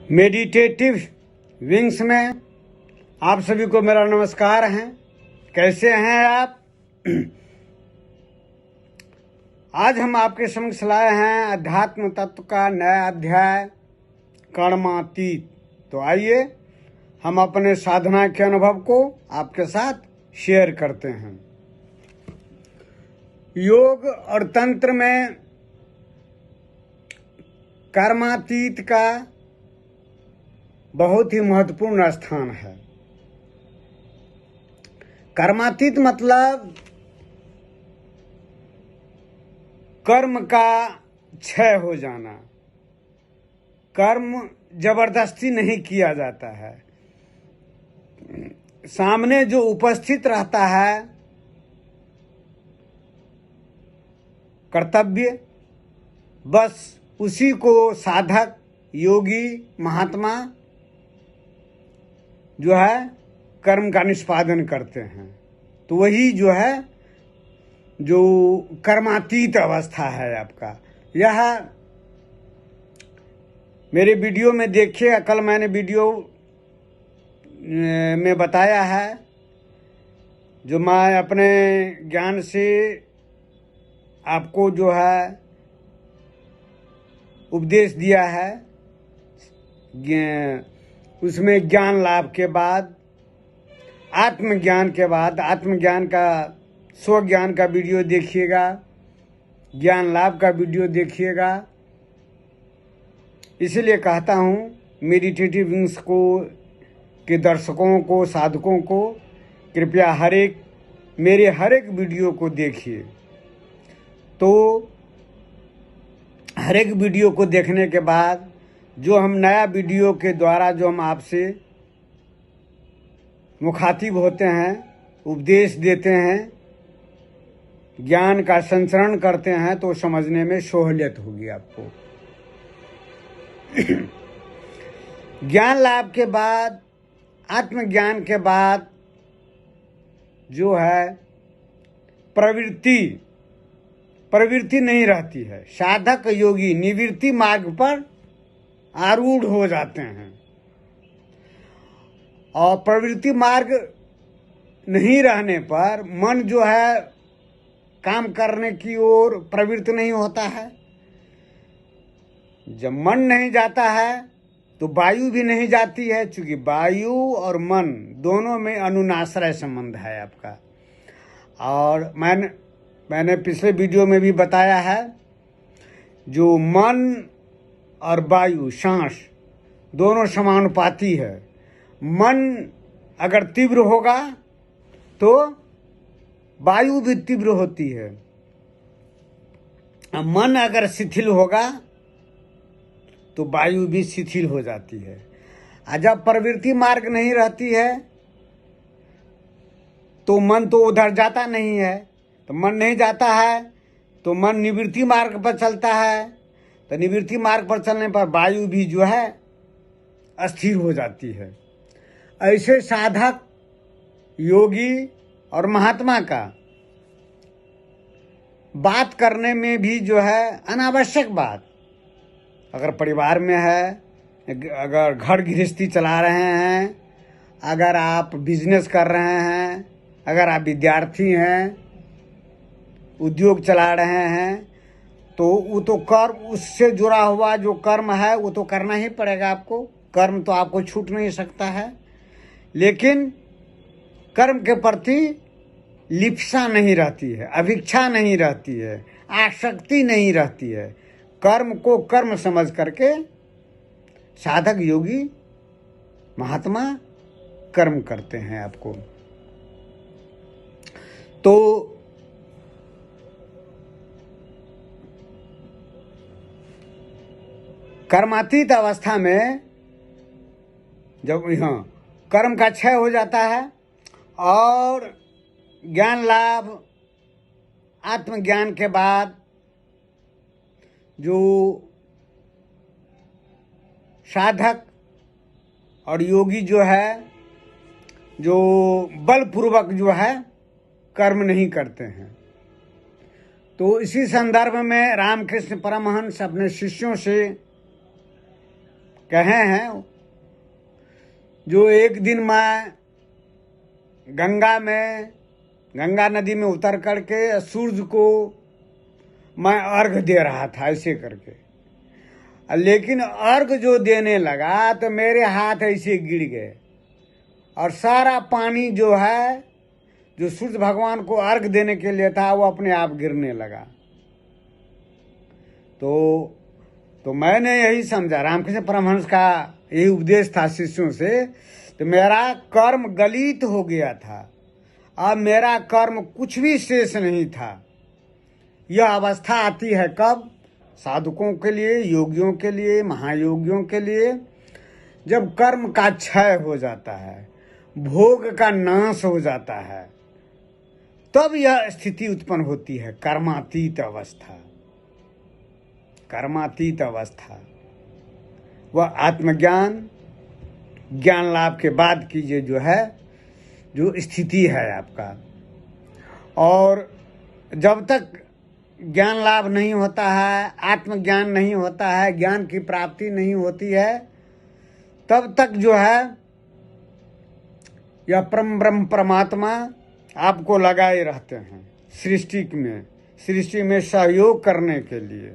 Meditative wings में आप सभी को मेरा नमस्कार है। कैसे हैं आप? आज हम आपके समक्ष लाए हैं अध्यात्म तत्व का नया अध्याय कर्मातीत। तो आइए हम अपने साधना के अनुभव को आपके साथ शेयर करते हैं। योग और तंत्र में कर्मातीत का बहुत ही महत्वपूर्ण स्थान है। कर्मातीत मतलब कर्म का क्षय हो जाना। कर्म जबरदस्ती नहीं किया जाता है। सामने जो उपस्थित रहता है कर्तव्य, बस उसी को साधक, योगी, महात्मा जो है कर्म का निष्पादन करते हैं। तो वही जो है जो कर्मातीत अवस्था है आपका। यह मेरे वीडियो में देखिए, कल मैंने वीडियो में बताया है, जो मैं अपने ज्ञान से आपको जो है उपदेश दिया है। उसमें ज्ञान लाभ के बाद, आत्मज्ञान के बाद, आत्मज्ञान का स्वज्ञान का वीडियो देखिएगा, ज्ञान लाभ का वीडियो देखिएगा। इसीलिए कहता हूँ मेडिटेटिव विंग्स को के दर्शकों को, साधकों को, कृपया मेरे हर एक वीडियो को देखिए। तो हर एक वीडियो को देखने के बाद जो हम नया वीडियो के द्वारा जो हम आपसे मुखातिब होते हैं, उपदेश देते हैं, ज्ञान का संचरण करते हैं, तो समझने में सहूलियत होगी आपको। ज्ञान लाभ के बाद, आत्मज्ञान के बाद जो है प्रवृत्ति नहीं रहती है। साधक योगी निवृत्ति मार्ग पर आरूढ़ हो जाते हैं। और प्रवृत्ति मार्ग नहीं रहने पर मन जो है काम करने की ओर प्रवृत्त नहीं होता है। जब मन नहीं जाता है तो वायु भी नहीं जाती है, क्योंकि वायु और मन दोनों में अनुनाश्रय संबंध है आपका। और मैंने पिछले वीडियो में भी बताया है, जो मन और वायु, सांस दोनों समानुपाती है। मन अगर तीव्र होगा तो वायु भी तीव्र होती है। मन अगर शिथिल होगा तो वायु भी शिथिल हो जाती है। और जब प्रवृत्ति मार्ग नहीं रहती है तो मन तो उधर जाता नहीं है। तो मन नहीं जाता है तो मन निवृत्ति मार्ग पर चलता है। तो निवृत्ति मार्ग पर चलने पर वायु भी जो है अस्थिर हो जाती है। ऐसे साधक, योगी और महात्मा का बात करने में भी जो है अनावश्यक बात, अगर परिवार में है, अगर घर गृहस्थी चला रहे हैं, अगर आप बिजनेस कर रहे हैं, अगर आप विद्यार्थी हैं, उद्योग चला रहे हैं, तो वो तो कर्म, उससे जुड़ा हुआ जो कर्म है वो तो करना ही पड़ेगा आपको। कर्म तो आपको छूट नहीं सकता है। लेकिन कर्म के प्रति लिप्सा नहीं रहती है, अभिक्षा नहीं रहती है, आसक्ति नहीं रहती है। कर्म को कर्म समझ करके साधक, योगी, महात्मा कर्म करते हैं आपको। तो कर्मातीत अवस्था में जब कर्म का क्षय हो जाता है और ज्ञान लाभ, आत्मज्ञान के बाद जो साधक और योगी जो है, जो बलपूर्वक जो है कर्म नहीं करते हैं। तो इसी संदर्भ में रामकृष्ण परमहंस अपने शिष्यों से कहे हैं, जो एक दिन मैं गंगा नदी में उतर करके सूरज को मैं अर्घ दे रहा था ऐसे करके, लेकिन अर्घ जो देने लगा तो मेरे हाथ ऐसे गिर गए और सारा पानी जो है, जो सूर्य भगवान को अर्घ देने के लिए था, वो अपने आप गिरने लगा। तो मैंने यही समझा, रामकृष्ण परमहंस का यही उपदेश था शिष्यों से, तो मेरा कर्म गलित हो गया था, अब मेरा कर्म कुछ भी शेष नहीं था। यह अवस्था आती है कब? साधुकों के लिए, योगियों के लिए, महायोगियों के लिए, जब कर्म का क्षय हो जाता है, भोग का नाश हो जाता है, तब यह स्थिति उत्पन्न होती है, कर्मातीत अवस्था। कर्मातीत अवस्था वह आत्मज्ञान, ज्ञान लाभ के बाद की जो है, जो स्थिति है आपका। और जब तक ज्ञान लाभ नहीं होता है, आत्मज्ञान नहीं होता है, ज्ञान की प्राप्ति नहीं होती है, तब तक जो है यह परम ब्रह्म परमात्मा आपको लगाए रहते हैं सृष्टि में सहयोग करने के लिए।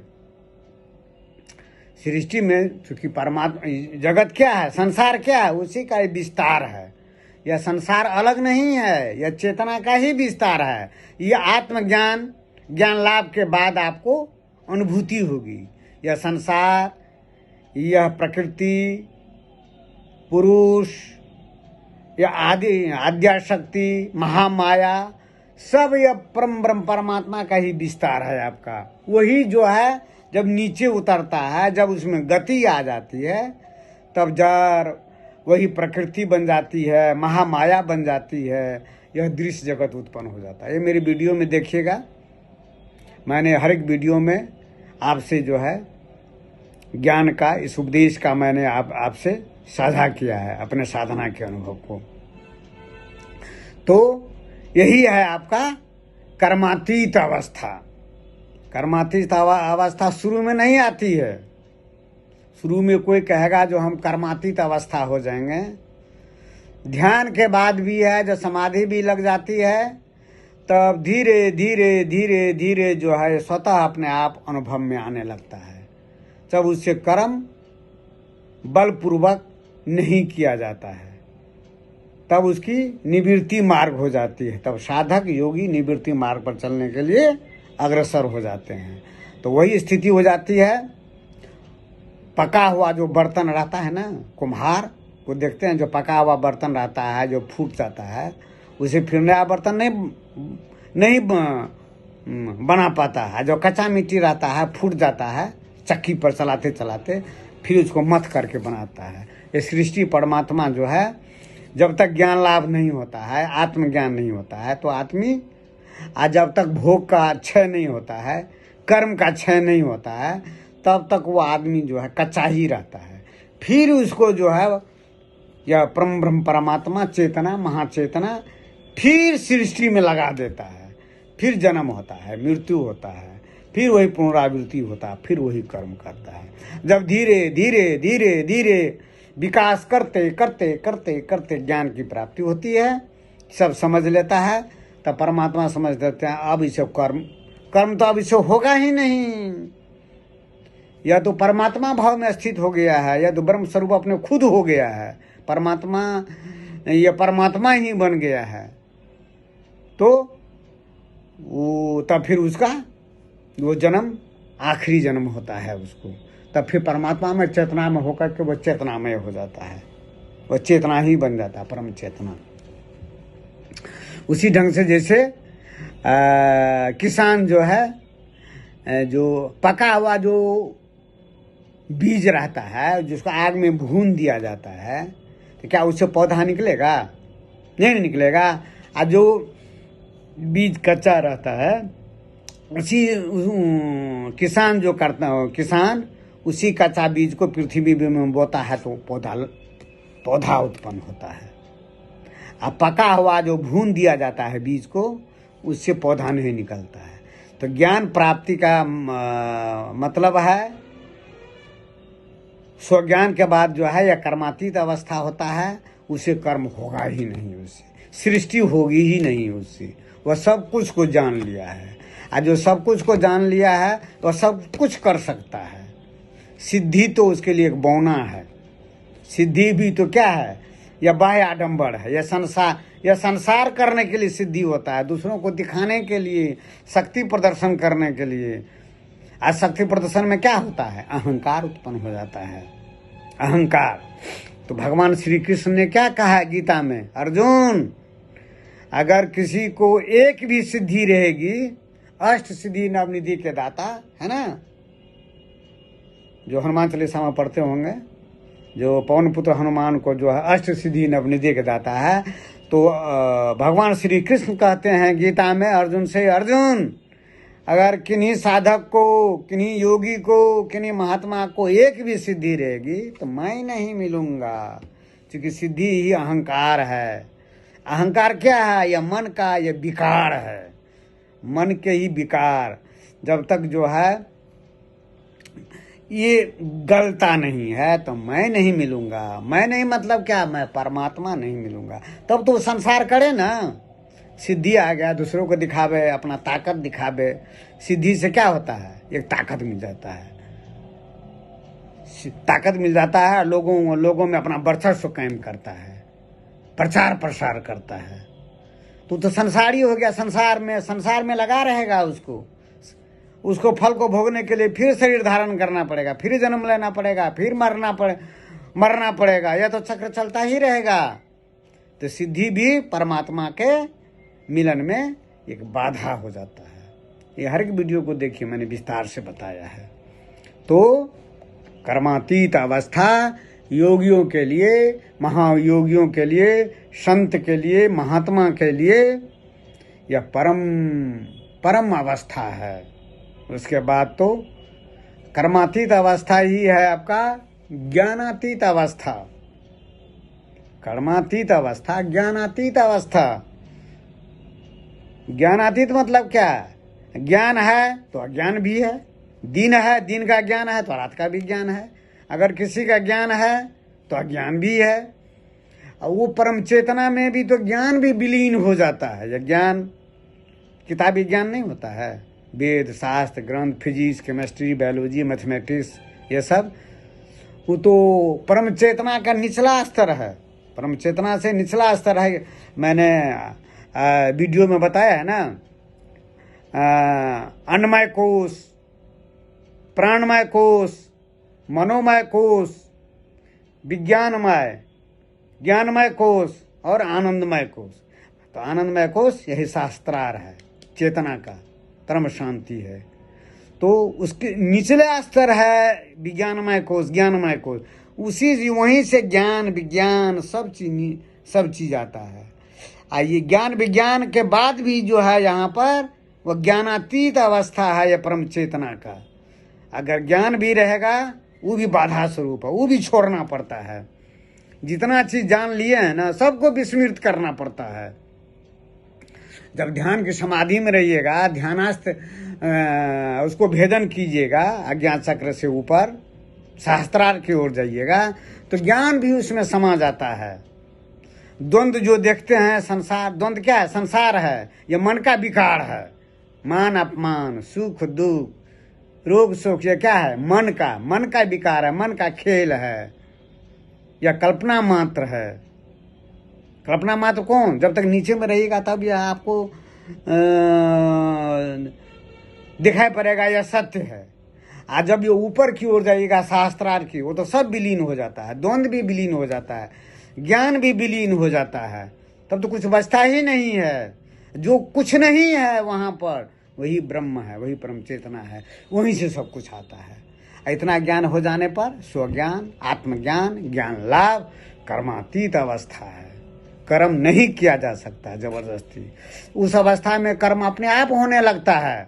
सृष्टि में चूंकि परमात्मा, जगत क्या है, संसार क्या है, उसी का विस्तार है। यह संसार अलग नहीं है, यह चेतना का ही विस्तार है। यह आत्मज्ञान, ज्ञान लाभ के बाद आपको अनुभूति होगी। यह संसार, यह प्रकृति, पुरुष, यह आद्याशक्ति, महामाया, सब यह परम ब्रह्म परमात्मा का ही विस्तार है आपका। वही जो है जब नीचे उतरता है, जब उसमें गति आ जाती है, तब जड़ वही प्रकृति बन जाती है, महामाया बन जाती है, यह दृश्य जगत उत्पन्न हो जाता है। ये मेरी वीडियो में देखिएगा, मैंने हर एक वीडियो में आपसे जो है ज्ञान का, इस उपदेश का मैंने आपसे साझा किया है, अपने साधना के अनुभव को। तो यही है आपका कर्मातीत अवस्था। कर्मातीत अवस्था शुरू में नहीं आती है। शुरू में कोई कहेगा जो हम कर्मातीत अवस्था हो जाएंगे, ध्यान के बाद भी है, जब समाधि भी लग जाती है, तब धीरे धीरे धीरे धीरे जो है स्वतः अपने आप अनुभव में आने लगता है। जब उससे कर्म बलपूर्वक नहीं किया जाता है, तब उसकी निवृत्ति मार्ग हो जाती है। तब साधक योगी निवृत्ति मार्ग पर चलने के लिए अग्रसर हो जाते हैं। तो वही स्थिति हो जाती है। पका हुआ जो बर्तन रहता है ना, कुम्हार को देखते हैं, जो पका हुआ बर्तन रहता है, जो फूट जाता है, उसे फिर नया बर्तन नहीं बना पाता है। जो कच्चा मिट्टी रहता है, फूट जाता है, चक्की पर चलाते चलाते फिर उसको मथ करके बनाता है। ये सृष्टि परमात्मा जो है, जब तक ज्ञान लाभ नहीं होता है, आत्मज्ञान नहीं होता है, तो आदमी जब तक भोग का क्षय नहीं होता है, कर्म का क्षय नहीं होता है, तब तक वो आदमी जो है कच्चा ही रहता है। फिर उसको जो है यह परम ब्रह्म परमात्मा, चेतना, महाचेतना फिर सृष्टि में लगा देता है। फिर जन्म होता है, मृत्यु होता है, फिर वही पुनरावृत्ति होता है, फिर वही कर्म करता है। जब धीरे धीरे धीरे धीरे विकास करते करते करते करते ज्ञान की प्राप्ति होती है, सब समझ लेता है, तब परमात्मा समझ देते हैं अब इसे कर्म तो अब इसे होगा ही नहीं। यह तो परमात्मा भाव में स्थित हो गया है, यह तो ब्रह्म स्वरूप अपने खुद हो गया है। परमात्मा, यह परमात्मा ही बन गया है। तो वो तब फिर उसका वो जन्म आखिरी जन्म होता है उसको। तब फिर परमात्मा में, चेतना में होकर के वह चेतनामय हो जाता है, वह चेतना ही बन जाता है, परम चेतना। उसी ढंग से जैसे किसान जो है, जो पका हुआ जो बीज रहता है, जिसको आग में भून दिया जाता है, तो क्या उससे पौधा निकलेगा? नहीं निकलेगा। और जो बीज कच्चा रहता है, उसी किसान जो करता है, किसान उसी कच्चा बीज को पृथ्वी में बोता है, तो पौधा उत्पन्न होता है। अब पका हुआ जो भून दिया जाता है बीज को, उससे पौधा नहीं निकलता है। तो ज्ञान प्राप्ति का मतलब है स्वज्ञान के बाद जो है यह कर्मातीत अवस्था होता है, उसे कर्म होगा ही नहीं, उससे सृष्टि होगी ही नहीं उससे। वह सब कुछ को जान लिया है, और जो सब कुछ को जान लिया है वह सब कुछ कर सकता है। सिद्धि तो उसके लिए एक बौना है। सिद्धि भी तो क्या है, यह बाह्य आडंबर है, यह संसार करने के लिए सिद्धि होता है, दूसरों को दिखाने के लिए, शक्ति प्रदर्शन करने के लिए। आज शक्ति प्रदर्शन में क्या होता है, अहंकार उत्पन्न हो जाता है, अहंकार। तो भगवान श्री कृष्ण ने क्या कहा है गीता में, अर्जुन अगर किसी को एक भी सिद्धि रहेगी, अष्ट सिद्धि नवनिधि के दाता है ना, जो हनुमान चालीसा में पढ़ते होंगे, जो पवन पुत्र हनुमान को जो है अष्ट सिद्धि नवनिधि के दाता है, तो भगवान श्री कृष्ण कहते हैं गीता में अर्जुन से, अर्जुन अगर किन्हीं साधक को, किन्हीं योगी को, किन्हीं महात्मा को एक भी सिद्धि रहेगी तो मैं नहीं मिलूंगा, क्योंकि सिद्धि ही अहंकार है। अहंकार क्या है, यह मन का यह विकार है, मन के ही विकार। जब तक जो है ये गलता नहीं है तो मैं नहीं मिलूंगा। मैं नहीं मतलब क्या, मैं परमात्मा नहीं मिलूंगा। तब तो संसार करे ना, सिद्धि आ गया, दूसरों को दिखावे, अपना ताकत दिखावे। सिद्धि से क्या होता है, एक ताकत मिल जाता है, ताकत मिल जाता है, लोगों में अपना वर्चस्व कायम करता है, प्रचार प्रसार करता है। तो संसारी हो गया, संसार में लगा रहेगा। उसको फल को भोगने के लिए फिर शरीर धारण करना पड़ेगा, फिर जन्म लेना पड़ेगा, फिर मरना पड़ेगा। यह तो चक्र चलता ही रहेगा। तो सिद्धि भी परमात्मा के मिलन में एक बाधा हो जाता है। ये हर एक वीडियो को देखिए, मैंने विस्तार से बताया है। तो कर्मातीत अवस्था योगियों के लिए, महायोगियों के लिए, संत के लिए, महात्मा के लिए यह परम अवस्था है। उसके बाद तो कर्मातीत अवस्था ही है आपका ज्ञानातीत अवस्था। कर्मातीत अवस्था, ज्ञानातीत अवस्था। ज्ञानातीत मतलब क्या है, ज्ञान है तो अज्ञान भी है, दिन है, दिन का ज्ञान है तो रात का भी ज्ञान है। अगर किसी का ज्ञान है तो अज्ञान भी है, और वो परम चेतना में भी तो ज्ञान भी विलीन हो जाता है। यह ज्ञान किताबी ज्ञान नहीं होता है, वेद शास्त्र ग्रंथ, फिजिक्स, केमिस्ट्री, बायोलॉजी, मैथमेटिक्स, ये सब वो तो परम चेतना का निचला स्तर है, परम चेतना से निचला स्तर है। मैंने वीडियो में बताया है ना, अन्नमय कोश, प्राणमय कोश, मनोमय कोश, विज्ञानमय, ज्ञानमय कोश और आनंदमय कोश। तो आनंदमय कोश यही शास्त्रार है, चेतना का परम शांति है। तो उसके निचले स्तर है विज्ञानमय कोश, ज्ञानमय कोश। वहीं से ज्ञान विज्ञान सब चीज आता है। ये ज्ञान विज्ञान के बाद भी जो है यहाँ पर वह ज्ञानातीत अवस्था है, यह परम चेतना का। अगर ज्ञान भी रहेगा वो भी बाधा स्वरूप है, वो भी छोड़ना पड़ता है। जितना चीज जान लिए हैं ना, सबको विस्मृत करना पड़ता है। जब ध्यान की समाधि में रहिएगा, ध्यानास्थ उसको भेदन कीजिएगा, अज्ञान चक्र से ऊपर शास्त्रार्थ की ओर जाइएगा, तो ज्ञान भी उसमें समा जाता है। द्वंद्व जो देखते हैं संसार, द्वंद्व क्या है, संसार है, यह मन का विकार है। मान अपमान, सुख दुख, रोग शोक, यह क्या है, मन का विकार है, मन का खेल है, यह कल्पना मात्र है। कल्पना मात्र कौन, जब तक नीचे में रहिएगा तब यह आपको दिखाई पड़ेगा यह सत्य है। आज जब ये ऊपर की ओर जाइएगा शास्त्रार्थ की, वो तो सब विलीन हो जाता है, द्वंद्व भी विलीन हो जाता है, ज्ञान भी विलीन हो जाता है। तब तो कुछ बचता ही नहीं है। जो कुछ नहीं है वहां पर वही ब्रह्म है, वही परम चेतना है, वहीं से सब कुछ आता है। इतना ज्ञान हो जाने पर स्वज्ञान, आत्मज्ञान, ज्ञान लाभ, कर्मातीत अवस्था है। कर्म नहीं किया जा सकता जबरदस्ती। उस अवस्था में कर्म अपने आप होने लगता है।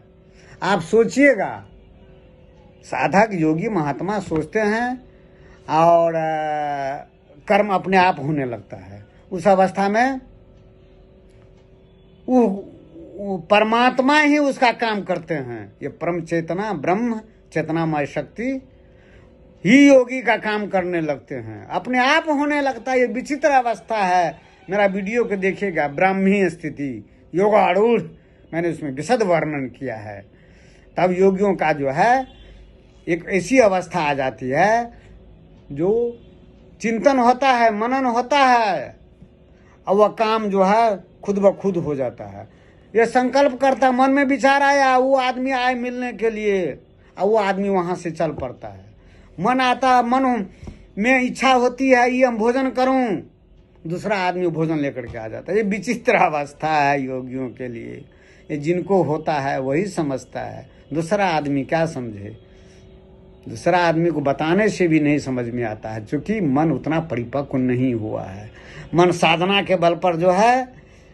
आप सोचिएगा, साधक योगी महात्मा सोचते हैं और कर्म अपने आप होने लगता है। उस अवस्था में वो परमात्मा ही उसका काम करते हैं। ये परम चेतना, ब्रह्म चेतनामय शक्ति ही योगी का काम करने लगते हैं, अपने आप होने लगता है। ये विचित्र अवस्था है। मेरा वीडियो को देखिएगा, ब्राह्मी स्थिति योगारूढ़, मैंने उसमें विशद वर्णन किया है। तब योगियों का जो है एक ऐसी अवस्था आ जाती है जो चिंतन होता है, मनन होता है, और वह काम जो है खुद ब खुद हो जाता है। ये संकल्प करता, मन में विचार आया, वो आदमी आए मिलने के लिए, और वो आदमी वहाँ से चल पड़ता है। मन आता, मन में इच्छा होती है ये हम भोजन करूं, दूसरा आदमी भोजन लेकर के आ जाता है। ये विचित्र अवस्था है योगियों के लिए। ये जिनको होता है वही समझता है, दूसरा आदमी क्या समझे। दूसरा आदमी को बताने से भी नहीं समझ में आता है, क्योंकि मन उतना परिपक्व नहीं हुआ है। मन साधना के बल पर जो है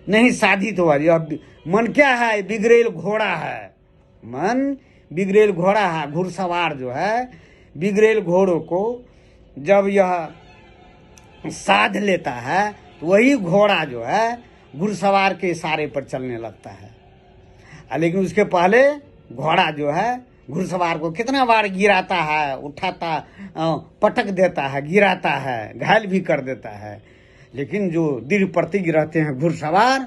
नहीं साधित हुआ। यह मन क्या है? बिगड़ेल घोड़ा है। मन बिगड़ेल घोड़ा है। घुड़सवार जो है बिगड़ेल घोड़ों को जब यह साध लेता है तो वही घोड़ा जो है घुड़सवार के इशारे पर चलने लगता है। लेकिन उसके पहले घोड़ा जो है घुड़सवार को कितना बार गिराता है, उठाता, पटक देता है, गिराता है, घायल भी कर देता है। लेकिन जो दृढ़ प्रतिज्ञ रहते हैं घुड़सवार,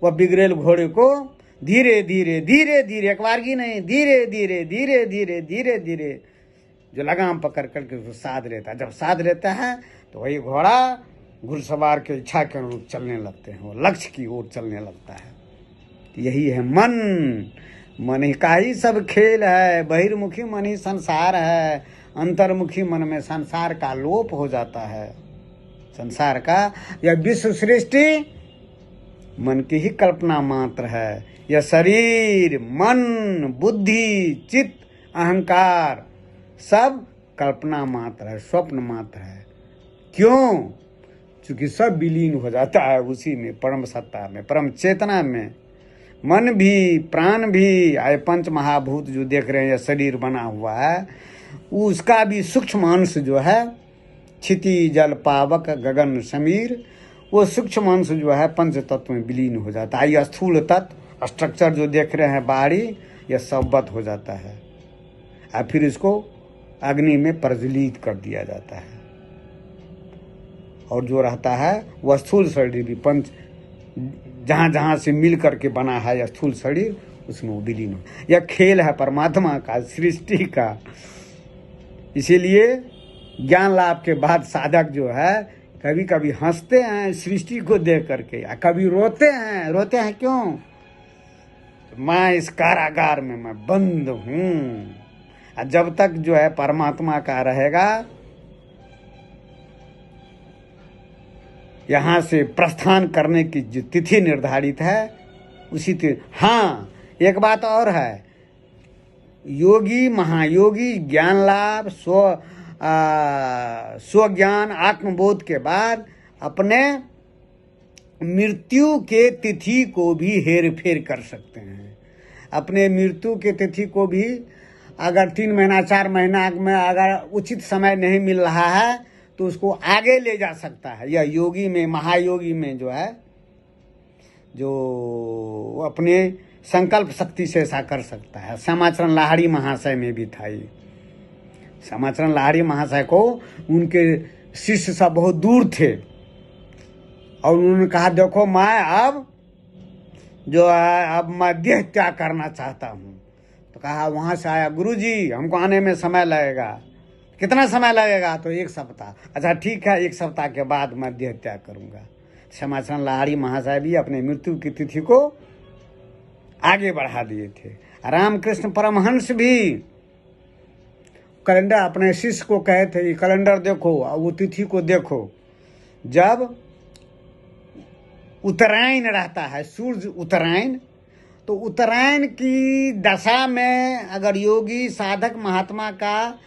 वह बिगड़ेल घोड़े को धीरे धीरे धीरे धीरे, एक बार की नहीं, धीरे धीरे धीरे धीरे धीरे धीरे जो लगाम पकड़ करके उसको साध लेता है। जब साध लेता है तो वही घोड़ा घुड़सवार के इच्छा के अनुरूप चलने लगते हैं, वो लक्ष्य की ओर चलने लगता है। यही है मन। मन ही का ही सब खेल है। बहिर्मुखी मन ही संसार है, अंतर्मुखी मन में संसार का लोप हो जाता है। संसार का यह विश्व सृष्टि मन की ही कल्पना मात्र है। यह शरीर, मन, बुद्धि, चित्त, अहंकार सब कल्पना मात्र है, स्वप्न मात्र है। क्यों? क्योंकि सब विलीन हो जाता है उसी में, परम सत्ता में, परम चेतना में। मन भी, प्राण भी, आए पंच महाभूत जो देख रहे हैं, यह शरीर बना हुआ है, उसका भी सूक्ष्म अंश जो है, क्षिति जल पावक गगन समीर, वो सूक्ष्म अंश जो है पंच तत्व में विलीन हो जाता है। यह स्थूल तत्व स्ट्रक्चर जो देख रहे हैं बाहरी, यह सबवत हो जाता है और फिर इसको अग्नि में प्रज्वलित कर दिया जाता है। और जो रहता है वह स्थूल शरीर भी पंच जहाँ जहाँ से मिल करके बना है यह स्थूल शरीर, उसमें वो विलीन हो। यह खेल है परमात्मा का, सृष्टि का। इसीलिए ज्ञान लाभ के बाद साधक जो है कभी कभी हंसते हैं सृष्टि को देख करके, या कभी रोते हैं। रोते हैं क्यों? तो मैं इस कारागार में मैं बंद हूँ। जब तक जो है परमात्मा का रहेगा, यहाँ से प्रस्थान करने की जो तिथि निर्धारित है उसी तिथि। हाँ, एक बात और है, योगी महायोगी ज्ञान लाभ, स्वज्ञान आत्मबोध के बाद अपने मृत्यु के तिथि को भी हेर फेर कर सकते हैं। अपने मृत्यु के तिथि को भी अगर 3 महीना 4 महीना में अगर उचित समय नहीं मिल रहा है तो उसको आगे ले जा सकता है। यह योगी में, महायोगी में जो है, जो अपने संकल्प शक्ति से ऐसा कर सकता है। श्यामाचरण लाहिड़ी महाशय में भी था ये। श्यामाचरण लाहिड़ी महाशय को उनके शिष्य सब बहुत दूर थे और उन्होंने कहा देखो मैं अब जो है अब मैं देह त्याग करना चाहता हूँ। तो कहा वहाँ से आया, गुरुजी हमको आने में समय लगेगा। कितना समय लगेगा? तो 1 सप्ताह। अच्छा ठीक है, 1 सप्ताह के बाद मैं देह त्याग करूँगा। श्यामाचरण लाहिड़ी महाशय भी अपने मृत्यु की तिथि को आगे बढ़ा दिए थे। रामकृष्ण परमहंस भी कैलेंडर अपने शिष्य को कहे थे कि कैलेंडर देखो और वो तिथि को देखो। जब उत्तरायण रहता है, सूर्य उत्तरायण, तो उत्तरायण की दशा में अगर योगी साधक महात्मा का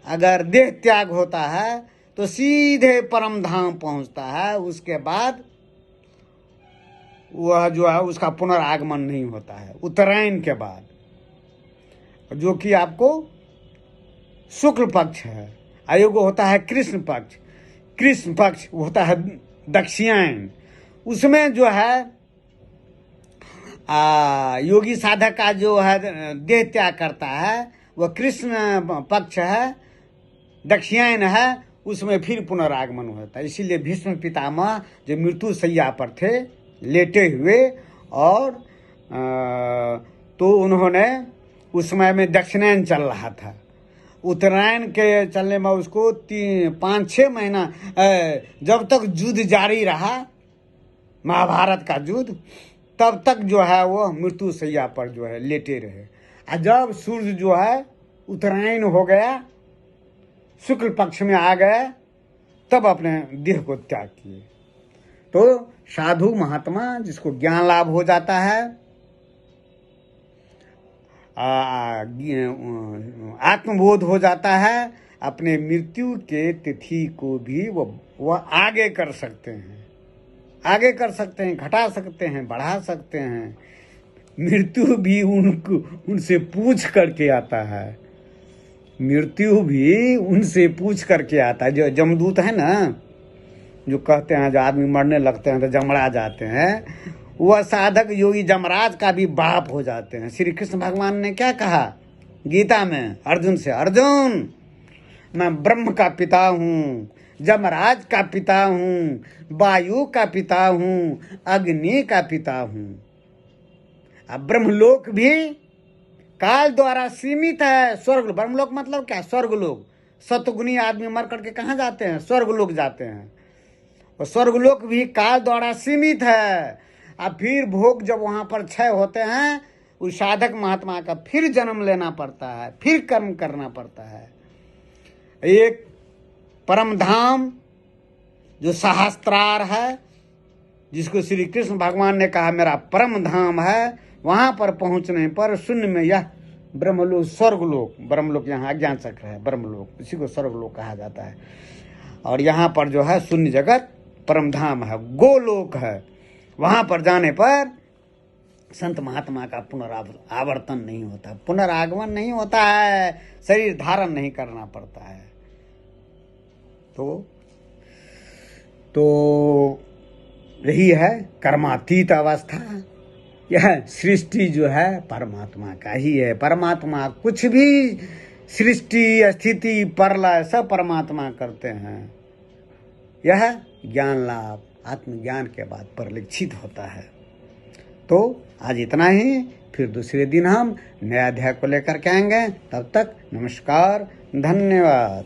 अगर देह त्याग होता है तो सीधे परम धाम पहुंचता है। उसके बाद वह जो है उसका पुनरागमन नहीं होता है उत्तरायण के बाद, जो कि आपको शुक्ल पक्ष है। आयोग होता है कृष्ण पक्ष। कृष्ण पक्ष होता है दक्षिणायन। उसमें जो है योगी साधक का जो है देह त्याग करता है वह कृष्ण पक्ष है, दक्षिणायन है उसमें फिर पुनरागमन होता है। इसीलिए भीष्म पितामह जो मृत्यु शैया पर थे लेटे हुए, और तो उन्होंने उस समय में दक्षिणायन चल रहा था। उत्तरायण के चलने में उसको 5-6 महीना जब तक युद्ध जारी रहा, महाभारत का युद्ध, तब तक जो है वो मृत्यु शैया पर जो है लेटे रहे। और जब सूर्य जो है उत्तरायण हो गया, शुक्ल पक्ष में आ गए, तब अपने देह को त्याग किए। तो साधु महात्मा जिसको ज्ञान लाभ हो जाता है, आत्मबोध हो जाता है, अपने मृत्यु के तिथि को भी वो आगे कर सकते हैं, आगे कर सकते हैं, घटा सकते हैं, बढ़ा सकते हैं। मृत्यु भी उनसे पूछ करके आता है, मृत्यु भी उनसे पूछ करके आता है। जो जमदूत है ना, जो कहते हैं जो आदमी मरने लगते हैं तो जमरा जाते हैं, वह साधक योगी जमराज का भी बाप हो जाते हैं। श्री कृष्ण भगवान ने क्या कहा गीता में अर्जुन से, अर्जुन मैं ब्रह्म का पिता हूँ, जमराज का पिता हूँ, वायु का पिता हूँ, अग्नि का पिता हूँ। अब ब्रह्मलोक भी काल द्वारा सीमित है। स्वर्ग, ब्रह्मलोक मतलब क्या? स्वर्गलोक। सतगुणी आदमी मर करके कहाँ जाते हैं? स्वर्गलोक जाते हैं। और स्वर्गलोक भी काल द्वारा सीमित है। अब फिर भोग जब वहाँ पर क्षय होते हैं, उस साधक महात्मा का फिर जन्म लेना पड़ता है, फिर कर्म करना पड़ता है। एक परम धाम जो सहस्त्रार है, जिसको श्री कृष्ण भगवान ने कहा मेरा परम धाम है, वहाँ पर पहुँचने पर शून्य में यह ब्रह्मलोक, स्वर्गलोक, ब्रह्मलोक यहाँ अज्ञान चक्र है, ब्रह्मलोक, इसी को स्वर्गलोक कहा जाता है। और यहाँ पर जो है शून्य जगत परम धाम है, गोलोक है। वहाँ पर जाने पर संत महात्मा का पुनरावर्तन नहीं होता, पुनरागमन नहीं होता है, शरीर धारण नहीं करना पड़ता है। तो यही है कर्मातीत अवस्था। यह सृष्टि जो है परमात्मा का ही है। परमात्मा कुछ भी सृष्टि, स्थिति, प्रलय सब परमात्मा करते हैं। यह ज्ञान लाभ आत्मज्ञान के बाद परिलक्षित होता है। तो आज इतना ही, फिर दूसरे दिन हम नया अध्याय को लेकर के आएंगे। तब तक नमस्कार, धन्यवाद।